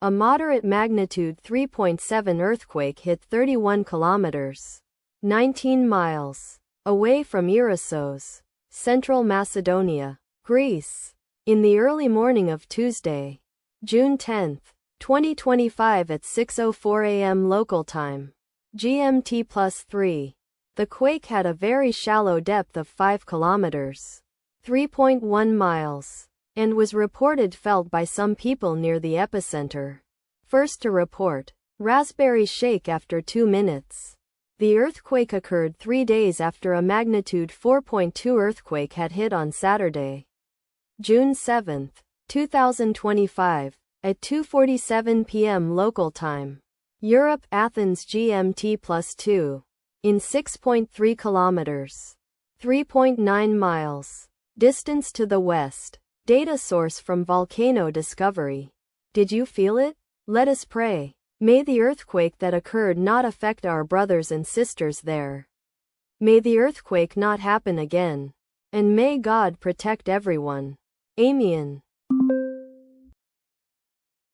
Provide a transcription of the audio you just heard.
A moderate magnitude 3.7 earthquake hit 31 kilometers, 19 miles, away from Ierissos, central Macedonia, Greece, in the early morning of Tuesday, June 10, 2025 at 6:04 a.m. local time, GMT+3. The quake had a very shallow depth of 5 kilometers, 3.1 miles, and was reported felt by some people near the epicenter. First to report, Raspberry Shake after 2 minutes. The earthquake occurred 3 days after a magnitude 4.2 earthquake had hit on Saturday, June 7, 2025, at 2:47 p.m. local time, Europe, Athens GMT+2, in 6.3 kilometers, 3.9 miles, distance to the west. Data source from Volcano Discovery. Did you feel it? Let us pray. May the earthquake that occurred not affect our brothers and sisters there. May the earthquake not happen again. And may God protect everyone. Amen.